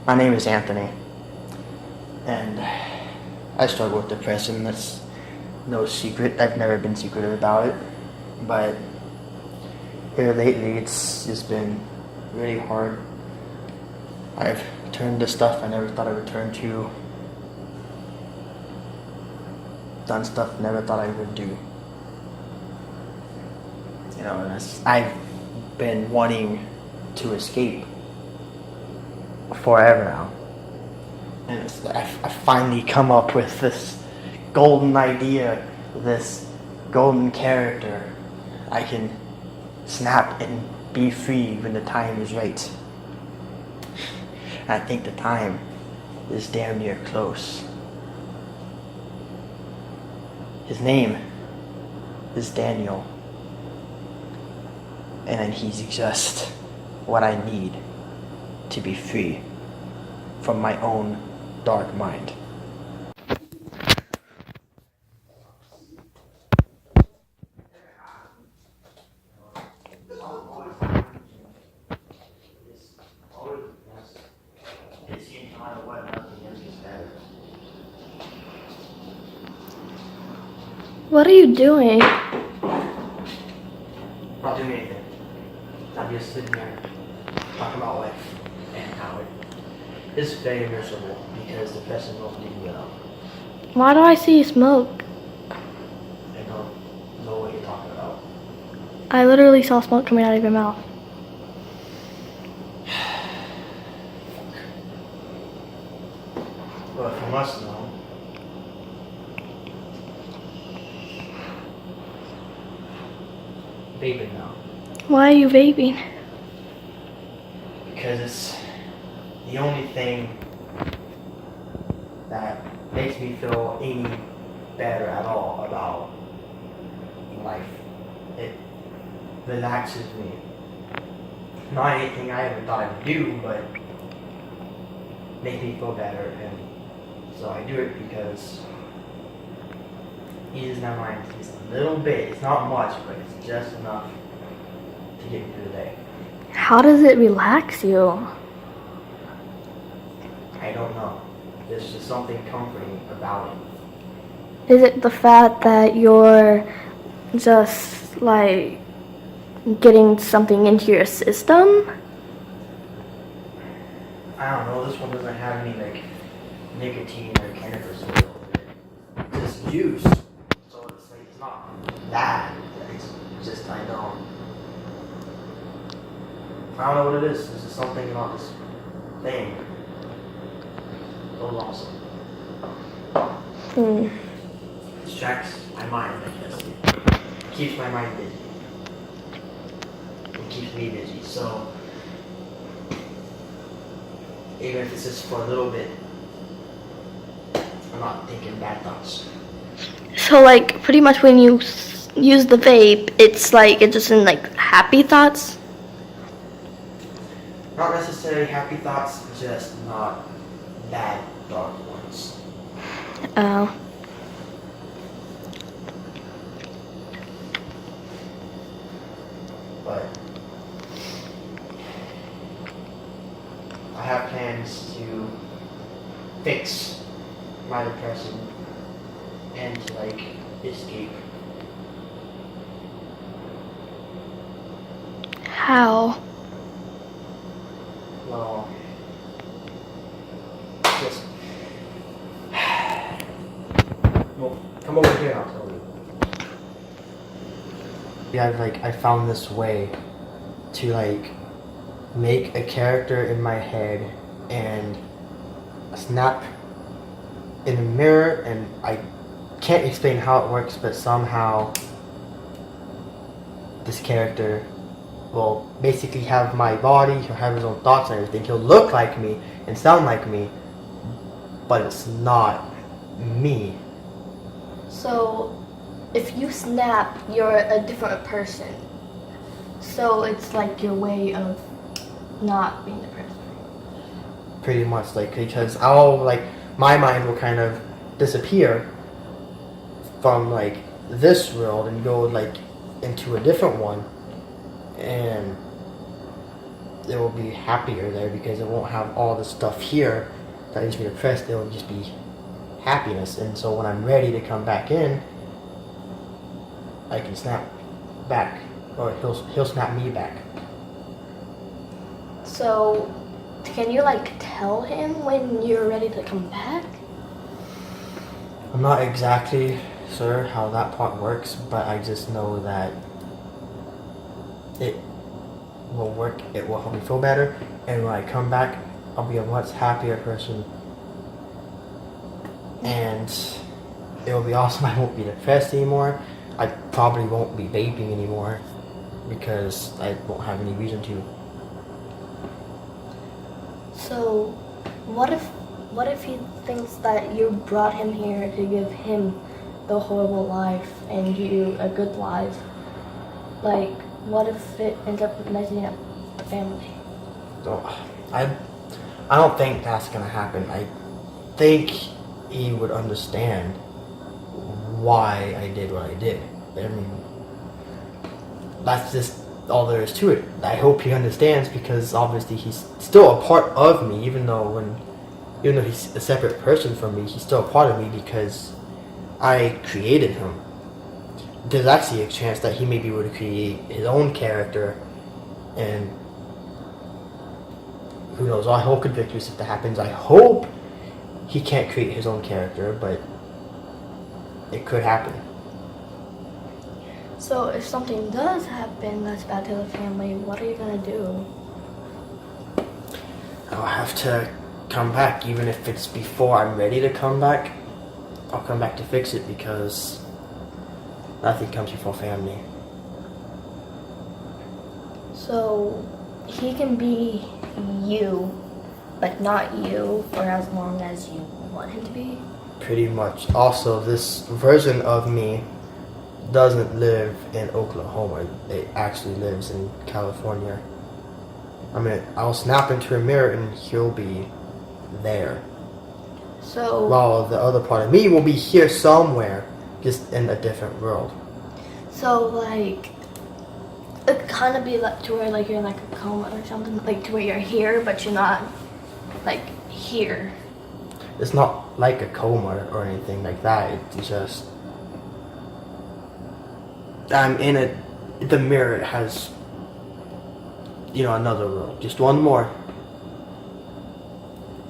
My name is Anthony, and I struggle with depression. That's no secret. I've never been secretive about it, but here lately it's just been really hard. I've turned to stuff I never thought I would turn to, done stuff I never thought I would do. And I've been wanting to escape forever now. And I finally come up with this golden idea, this golden character. I can snap and be free when the time is right. I think the time is damn near close. His name is Daniel. And he's just what I need to be free from my own dark mind. What are you doing? Not doing anything. I'm just sitting here talking about life and how it is very miserable because depression won't leave me alone. Why do I see smoke? I don't know what you're talking about. I literally saw smoke coming out of your mouth. Well, if you must know, vaping now. Why are you vaping? Because it's the only thing that makes me feel any better at all about life. It relaxes me. Not anything I ever thought I would do, but makes me feel better. And so I do it because it eases my mind just a little bit. It's not much, but it's just enough to get me through the day. How does it relax you? I don't know. There's just something comforting about it. Is it the fact that you're just like getting something into your system? I don't know. This one doesn't have any like nicotine or cannabis oil. It's just juice. So it's like it's not bad. It's just I don't know what it is. There's just something about this thing. So awesome. Distracts my mind, I guess. It keeps my mind busy. It keeps me busy. So even if it's just for a little bit, I'm not thinking bad thoughts. So like pretty much when you use the vape, it's like it's just in like happy thoughts? Not necessarily happy thoughts, just not bad dark ones. Oh. But I have plans to fix my depression and to like escape. How? Well, just well, come over here and I'll tell you. Yeah, I found this way to like make a character in my head and snap in a mirror, and I can't explain how it works, but somehow this character will basically have my body, he'll have his own thoughts and everything, he'll look like me and sound like me, but it's not me. So if you snap, you're a different person. So it's like your way of not being the person. Pretty much, like, because I'll, like, my mind will kind of disappear from, like, this world and go, like, into a different one. And it will be happier there because it won't have all the stuff here that makes me depressed. It will just be happiness. And so when I'm ready to come back in, I can snap back, or he'll snap me back. So, can you like tell him when you're ready to come back? I'm not exactly sure how that part works, but I just know that it will work. It will help me feel better, and when I come back, I'll be a much happier person, and it will be awesome. I won't be depressed anymore. I probably won't be vaping anymore because I won't have any reason to. So, what if he thinks that you brought him here to give him the horrible life and you a good life? Like, what if it ends up messing up the family? So I don't think that's gonna happen. I think he would understand why I did what I did. I mean, that's just all there is to it. I hope he understands because obviously he's still a part of me, even though he's a separate person from me, he's still a part of me because I created him. There's actually a chance that he may be able to create his own character, and who knows, I hope convictus if that happens. I hope he can't create his own character, but it could happen. So, if something does happen that's bad to the family, what are you gonna do? I'll have to come back, even if it's before I'm ready to come back. I'll come back to fix it because nothing comes before family. So, he can be you, but not you for as long as you want him to be? Pretty much. Also, this version of me doesn't live in Oklahoma. It actually lives in California. I mean, I'll snap into a mirror and he'll be there. So, While the other part of me will be here somewhere, just in a different world. so like, it could kind of be like to where like you're in like a coma or something, like to where you're here, but you're not like here. It's not like a coma or anything like that. It's just I'm in the mirror has, another world, just one more,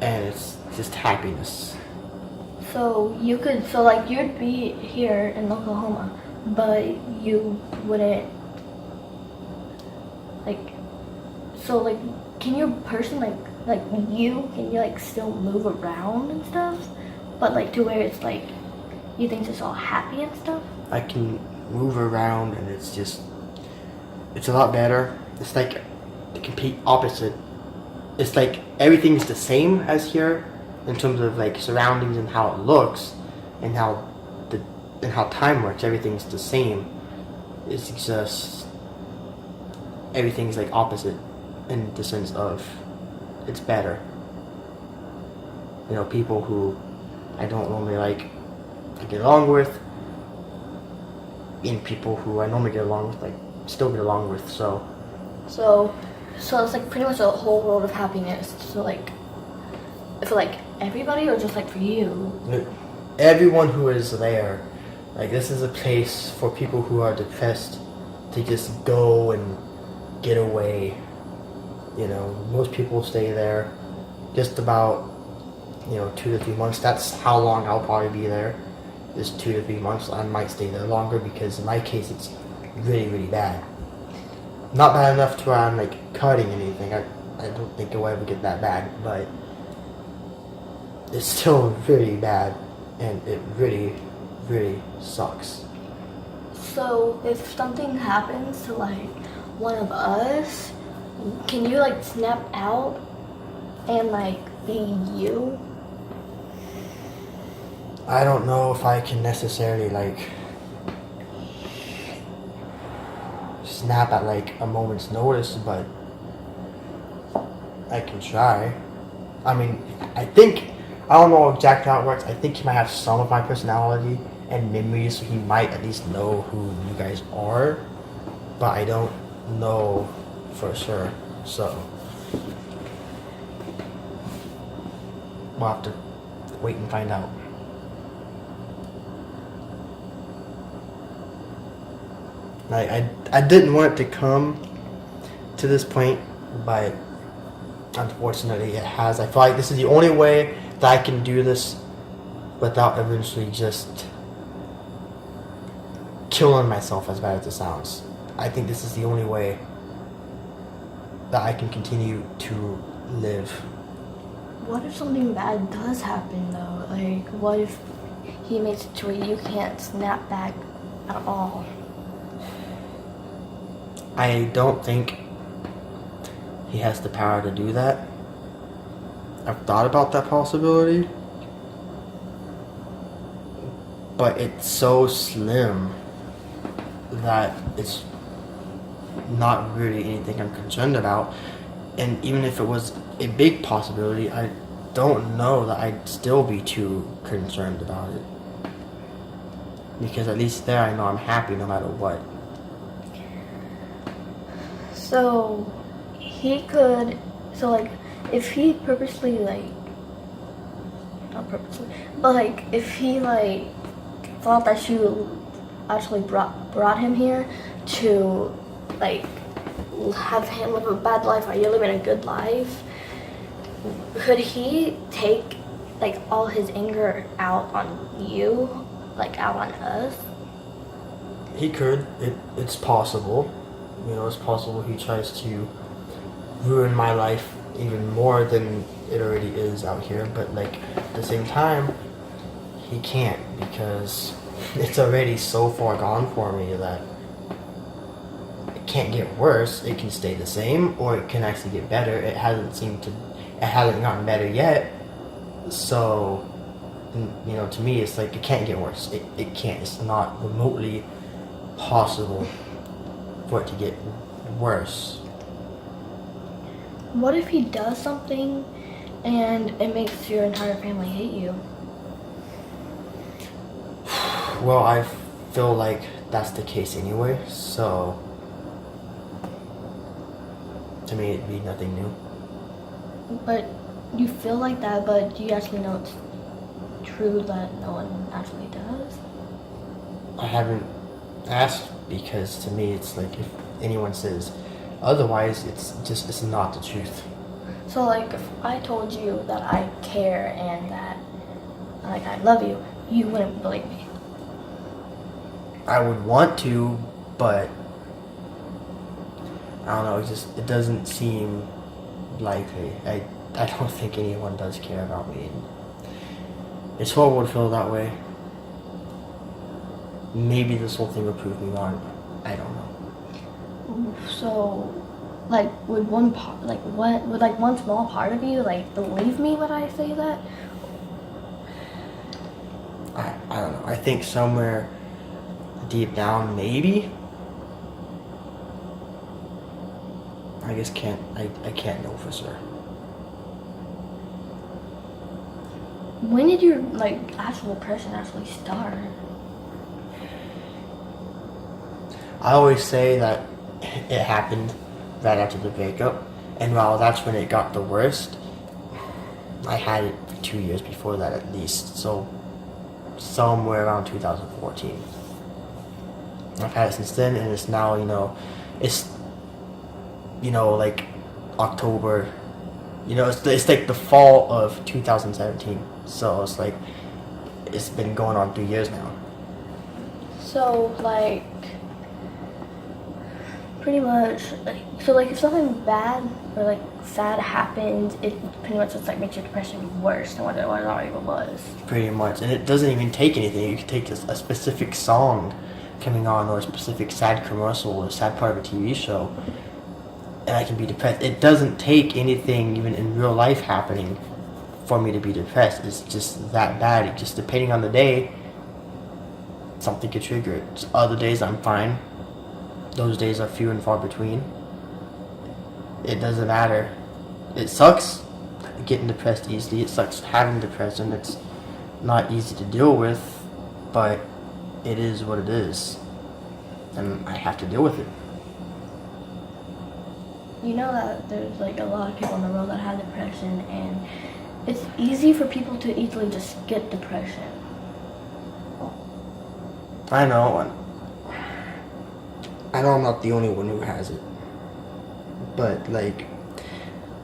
and it's just happiness. So like you'd be here in Oklahoma, but you wouldn't like. So like, can your person can you like still move around and stuff, but like to where it's like you think it's all happy and stuff? I can move around, and it's a lot better. It's like the complete opposite. It's like everything's the same as here in terms of like surroundings and how it looks and how time works. Everything's the same. It's just everything's like opposite in the sense of it's better. People who I don't normally like I get along with, and people who I normally get along with, still get along with. So it's like pretty much a whole world of happiness. So like, for like everybody or just like for you? Everyone who is there, this is a place for people who are depressed to just go and get away. Most people stay there just about 2 to 3 months. That's how long I'll probably be there. Just 2 to 3 months. I might stay there longer because in my case it's really, really bad. Not bad enough to where I'm cutting anything. I don't think it will ever get that bad, but it's still really bad, and it really, really sucks. So if something happens to like one of us, can you snap out and be you? I don't know if I can necessarily snap at a moment's notice, but I can try. I mean, I don't know exactly how it works. I think he might have some of my personality and memories, so he might at least know who you guys are, but I don't know for sure. So we'll have to wait and find out. I didn't want it to come to this point, but unfortunately it has. I feel like this is the only way that I can do this without eventually just killing myself, as bad as it sounds. I think this is the only way that I can continue to live. What if something bad does happen though? Like, what if he makes it to where you can't snap back at all? I don't think he has the power to do that. I've thought about that possibility, but it's so slim that it's not really anything I'm concerned about. And even if it was a big possibility, I don't know that I'd still be too concerned about it. Because at least there I know I'm happy no matter what. So he could, so like, if he purposely, like, not purposely, but like, if he like thought that you actually brought him here to like have him live a bad life while you're living a good life, could he take like all his anger out on you, like out on us? He could. It's possible. You know, it's possible he tries to ruin my life even more than it already is out here. But like at the same time, he can't, because it's already so far gone for me that it can't get worse. It can stay the same, or it can actually get better. It hasn't gotten better yet. So, you know, to me, it's like it can't get worse. It can't. It's not remotely possible for it to get worse. What if he does something and it makes your entire family hate you? Well, I feel like that's the case anyway, so to me it'd be nothing new. But you feel like that, but do you actually know it's true that no one actually does? I haven't asked, because to me it's like if anyone says otherwise, it's not the truth. So like, if I told you that I care and that like I love you, you wouldn't believe me. I would want to, but I don't know, it doesn't seem likely. I don't think anyone does care about me. It's horrible to feel that way. Maybe this whole thing will prove me wrong. I don't know. So, like, would one part, like, what would like one small part of you like believe me when I say that? I don't know. I think somewhere deep down, maybe. I guess I can't know for sure. When did your like actual depression actually start? I always say that it happened right after the breakup, and while that's when it got the worst, I had it for 2 years before that at least, so somewhere around 2014. I've had it since then, and it's now, like October, it's like the fall of 2017, so it's like, it's been going on 3 years now. So like, pretty much, like if something bad or like sad happens, it pretty much just like makes your depression worse than what it already was. Pretty much, and it doesn't even take anything. You can take a specific song coming on, or a specific sad commercial, or a sad part of a TV show, and I can be depressed. It doesn't take anything even in real life happening for me to be depressed. It's just that bad. It just, depending on the day, something could trigger it. Other days I'm fine. Those days are few and far between. It doesn't matter. It sucks getting depressed easily. It sucks having depression. It's not easy to deal with, but it is what it is, and I have to deal with it. You know that there's like a lot of people in the world that have depression, and it's easy for people to easily just get depression. I know, and I know I'm not the only one who has it, but like,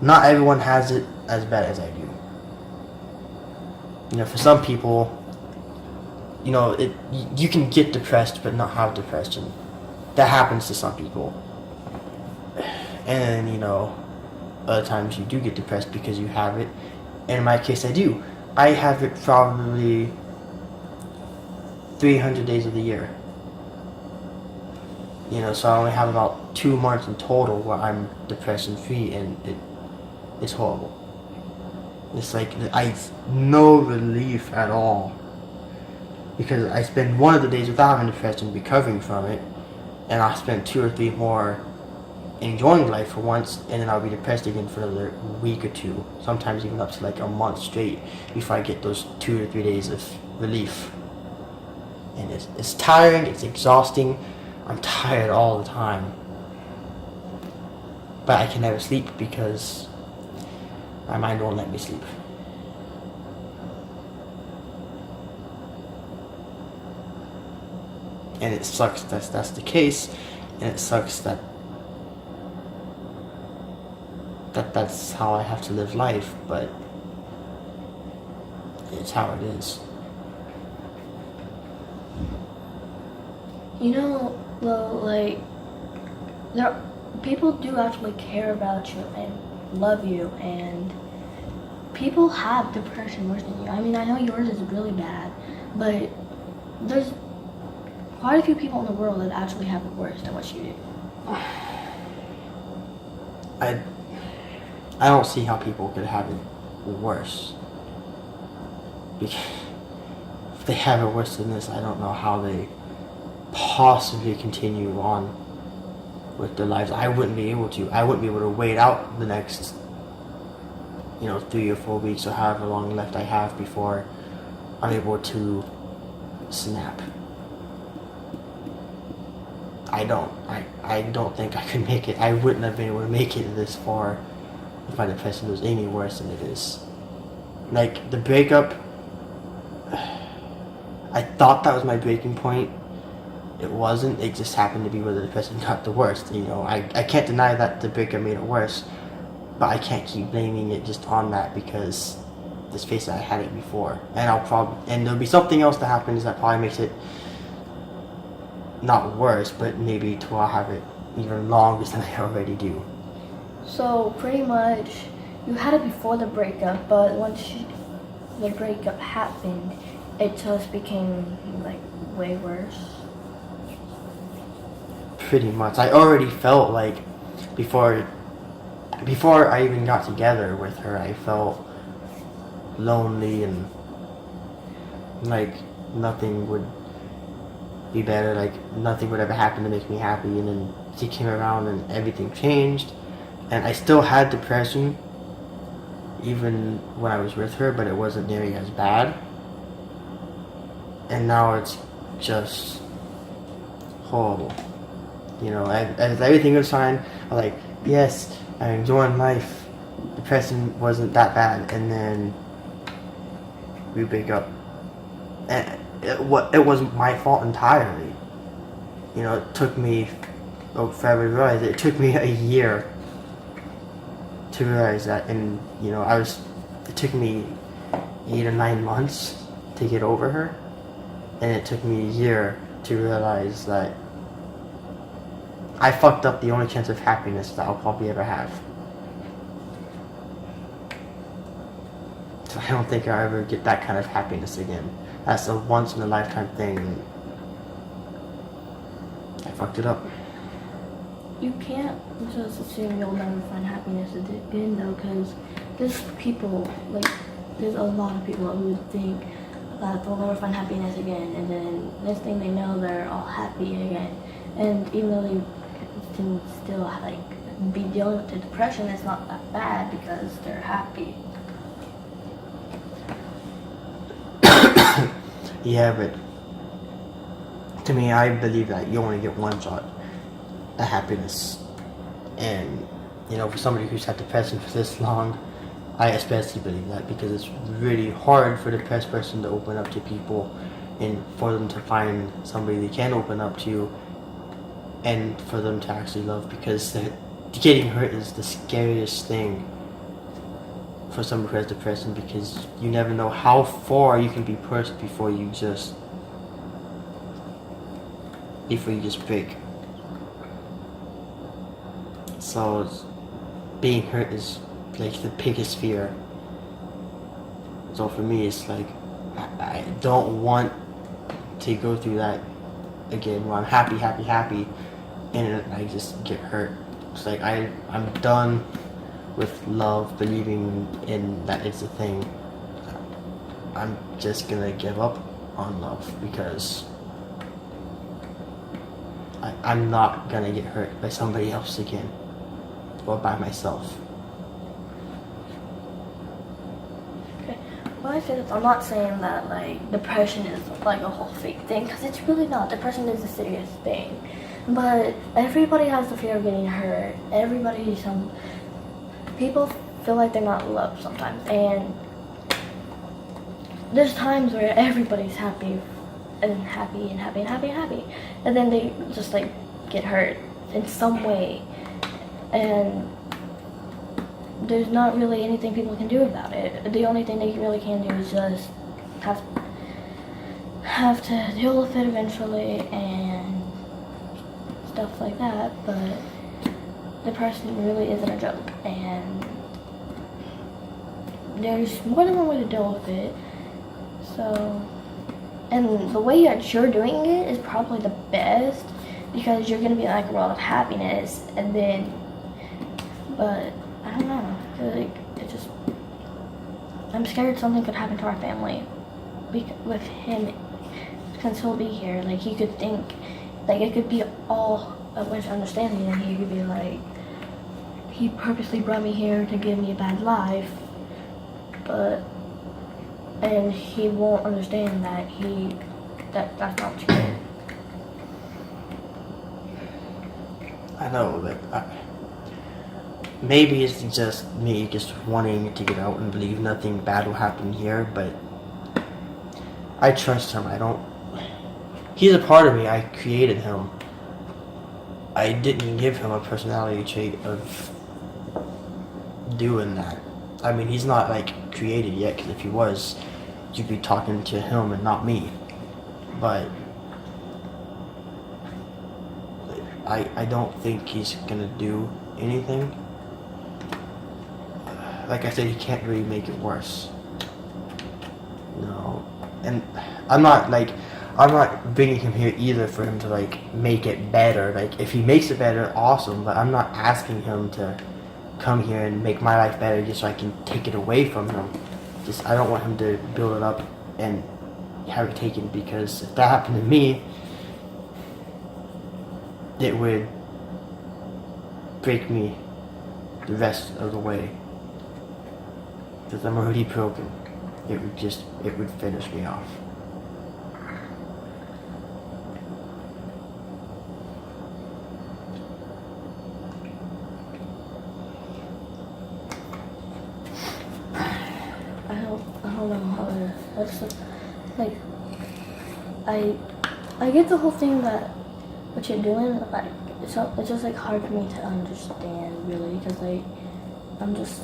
not everyone has it as bad as I do. You know, for some people, you know, you can get depressed but not have depression. That happens to some people. And, you know, other times you do get depressed because you have it. And in my case, I do. I have it probably 300 days of the year. You know, so I only have about 2 months in total where I'm depression free, and it's horrible. It's like no relief at all, because I spend one of the days without having depression recovering from it, and I spend 2 or 3 more enjoying life for once, and then I'll be depressed again for another week or 2, sometimes even up to like a month straight before I get those 2 or 3 days of relief. And it's tiring, it's exhausting. I'm tired all the time, but I can never sleep because my mind won't let me sleep. And it sucks that's the case, and it sucks that's how I have to live life, but it's how it is. You know, though, like, people do actually care about you and love you, and people have depression worse than you. I mean, I know yours is really bad, but there's quite a few people in the world that actually have it worse than what you do. I don't see how people could have it worse. Because if they have it worse than this, I don't know how they possibly continue on with their lives. I wouldn't be able to. I wouldn't be able to wait out the next, 3 or 4 weeks or however long left I have before I'm able to snap. I don't think I could make it. I wouldn't have been able to make it this far if my depression was any worse than it is. Like, the breakup, I thought that was my breaking point. It wasn't. It just happened to be where the depression got the worst. I can't deny that the breakup made it worse, but I can't keep blaming it just on that, because let's face it, I had it before, and there'll be something else that happens that probably makes it not worse, but maybe to I'll have it even longer than I already do. So pretty much, you had it before the breakup, but once the breakup happened, it just became like way worse. Pretty much. I already felt like before I even got together with her, I felt lonely and like nothing would be better, like nothing would ever happen to make me happy. And then she came around and everything changed, and I still had depression even when I was with her, but it wasn't nearly as bad. And now it's just horrible. As everything was fine, I'm like, yes, I'm enjoying life. Depression wasn't that bad, and then we break up. And it wasn't my fault entirely. It took me forever to realize it. It took me a year to realize that, and it took me 8 or 9 months to get over her, and it took me a year to realize that I fucked up the only chance of happiness that I'll probably ever have. So I don't think I'll ever get that kind of happiness again. That's a once in a lifetime thing, and I fucked it up. You can't just assume you'll never find happiness again, though, because there's a lot of people who think that they'll never find happiness again, and then next thing they know, they're all happy again. And even though they can still be dealing with the depression, it's not that bad because they're happy. Yeah, but to me, I believe that you only get one shot at happiness. And, for somebody who's had depression for this long, I especially believe that because it's really hard for the depressed person to open up to people, and for them to find somebody they can open up to, and for them to actually love, because getting hurt is the scariest thing for someone who has depression, because you never know how far you can be pushed before you just break. So being hurt is like the biggest fear. So for me, it's like I don't want to go through that again where I'm happy, and I just get hurt. It's like I'm done with love, believing in that it's a thing. I'm just gonna give up on love because I'm not gonna get hurt by somebody else again or by myself. Okay. Well, I say this, I'm not saying that like depression is like a whole fake thing, because it's really not. Depression is a serious thing, but everybody has the fear of getting hurt. People feel like they're not loved sometimes, and there's times where everybody's happy, and then they just like get hurt in some way, and there's not really anything people can do about it. The only thing they really can do is just have to deal with it eventually and stuff like that. But depression really isn't a joke, and there's more than one way to deal with it. So, and the way that you're doing it is probably the best, because you're gonna be in like a world of happiness, and then, but I don't know, I feel like I'm scared something could happen to our family with him, because he'll be here. Like, he could think, like, it could be all a misunderstanding, and he could be like, he purposely brought me here to give me a bad life, and he won't understand that that's not true. I know, but maybe it's just me just wanting to get out and believe nothing bad will happen here, but I trust him. He's a part of me. I created him. I didn't give him a personality trait of doing that. I mean, he's not like created yet, because if he was, you'd be talking to him and not me. But I don't think he's gonna do anything. Like I said, he can't really make it worse. No. And I'm not bringing him here either for him to like make it better. Like, if he makes it better, awesome, but I'm not asking him to come here and make my life better just so I can take it away from him. I don't want him to build it up and have it taken, because if that happened to me, it would break me the rest of the way, because I'm already broken. It would finish me off. I don't know how to. That's just, like, I get the whole thing that what you're doing. Like, it's just like hard for me to understand, really, because like I'm just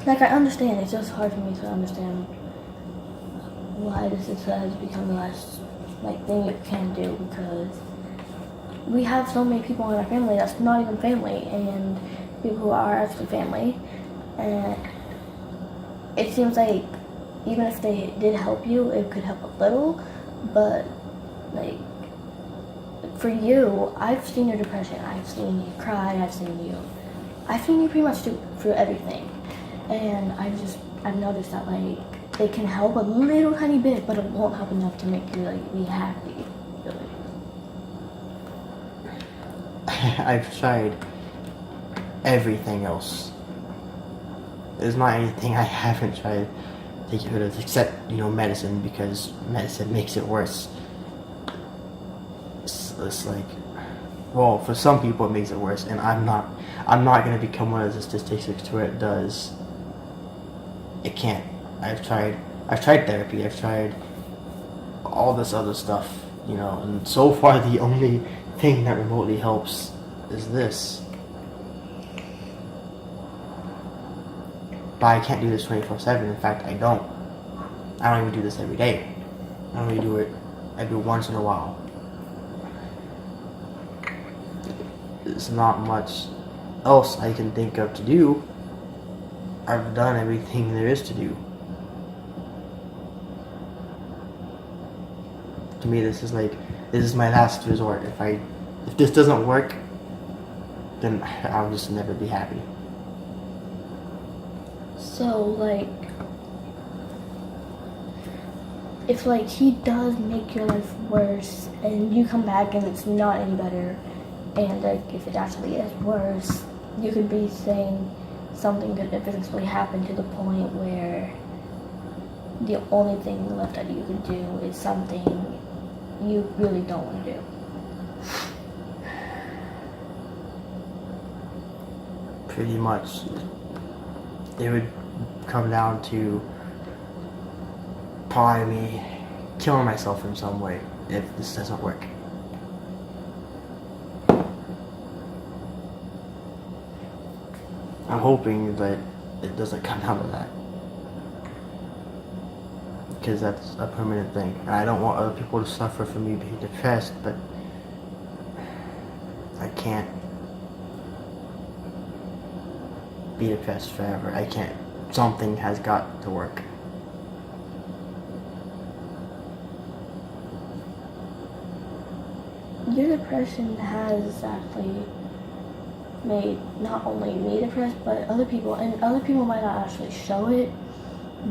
like, I understand. It's just hard for me to understand why this has become the last like thing you can do, because we have so many people in our family that's not even family, and people who are actually family, and it seems like even if they did help you, it could help a little, but like for you, I've seen your depression, I've seen you cry, I've seen you pretty much through everything, and I've noticed that like it can help a little tiny bit, but it won't help enough to make you like be happy, really. I've tried everything else. There's not anything I haven't tried to get rid of, except, medicine, because medicine makes it worse. It's like, well, for some people it makes it worse, and I'm not gonna become one of the statistics to where it does. it can't. I've tried therapy, I've tried all this other stuff, and so far the only thing that remotely helps is this. But I can't do this 24/7. In fact, I don't even do this every day. I only do it every once in a while. There's not much else I can think of to do. I've done everything there is to do. To me, this is my last resort. If this doesn't work, then I'll just never be happy. So, like, if, like, he does make your life worse and you come back and it's not any better, and, like, if it actually is worse, you could be saying something could eventually happen to the point where the only thing left that you could do is something you really don't want to do. Pretty much. It would come down to probably me killing myself in some way if this doesn't work. I'm hoping that it doesn't come down to that, because that's a permanent thing. And I don't want other people to suffer from me being depressed, but I can't be depressed forever. I can't. Something has got to work. Your depression has actually made not only me depressed, but other people, and other people might not actually show it,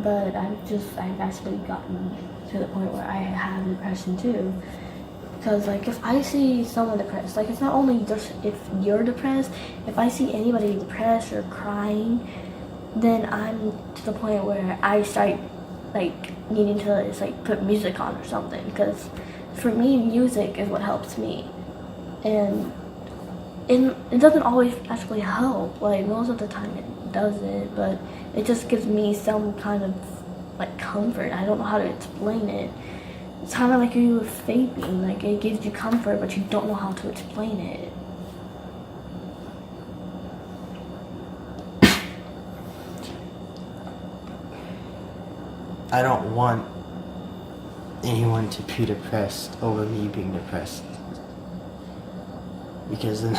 but I've actually gotten to the point where I have depression too. Because, like, if I see someone depressed, like, it's not only just if you're depressed, if I see anybody depressed or crying, then I'm to the point where I start, like, needing to just, like, put music on or something. Because for me, music is what helps me. And it doesn't always actually help. Like, most of the time it doesn't, but it just gives me some kind of, like, comfort. I don't know how to explain it. It's kind of like you were vaping. Like, it gives you comfort, but you don't know how to explain it. I don't want anyone to be depressed over me being depressed, because then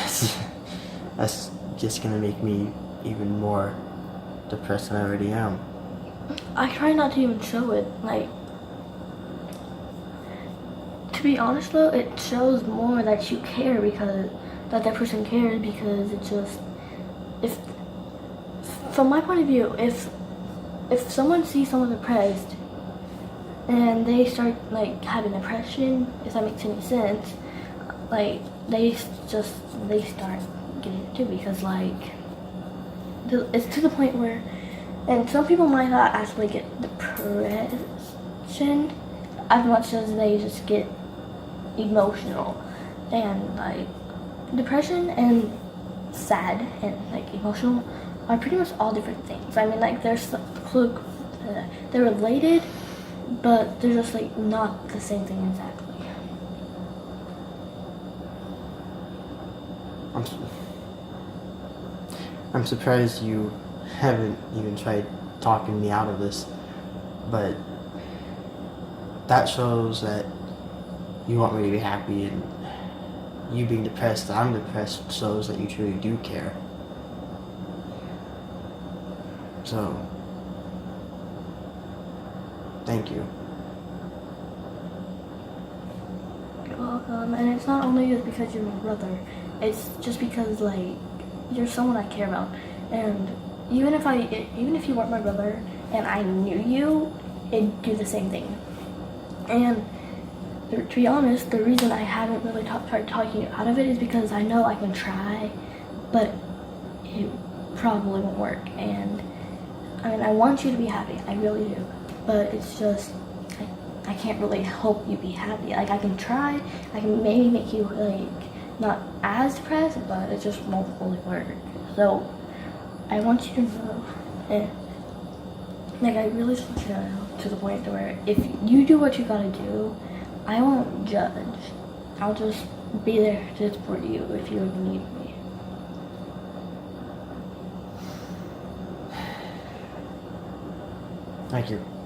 that's just gonna make me even more depressed than I already am. I try not to even show it. Like, to be honest though, it shows more that you care, because that person cares, because it's just, if from my point of view, if someone sees someone depressed and they start, like, having depression, if that makes any sense, like, they start getting it too, because, like, it's to the point where, and some people might not actually get depression as much as they just get emotional. And, like, depression and sad and, like, emotional are pretty much all different things. I mean, like, they're related, but they're just, like, not the same thing exactly. I'm surprised you haven't even tried talking me out of this, but that shows that you want me to be happy, and you being depressed that I'm depressed shows that you truly do care. So, thank you. You're welcome. And it's not only just because you're my brother, it's just because, like, you're someone I care about. And even if you weren't my brother and I knew you, it'd do the same thing. And to be honest, the reason I haven't really tried talking you out of it is because I know I can try, but it probably won't work. And I mean, I want you to be happy, I really do, but it's just, I can't really help you be happy. Like, I can try, I can maybe make you, like, not as depressed, but it just won't fully work. So I want you to know, Like, I really think to the point where if you do what you gotta do, I won't judge. I'll just be there to support you if you ever need me. Thank you.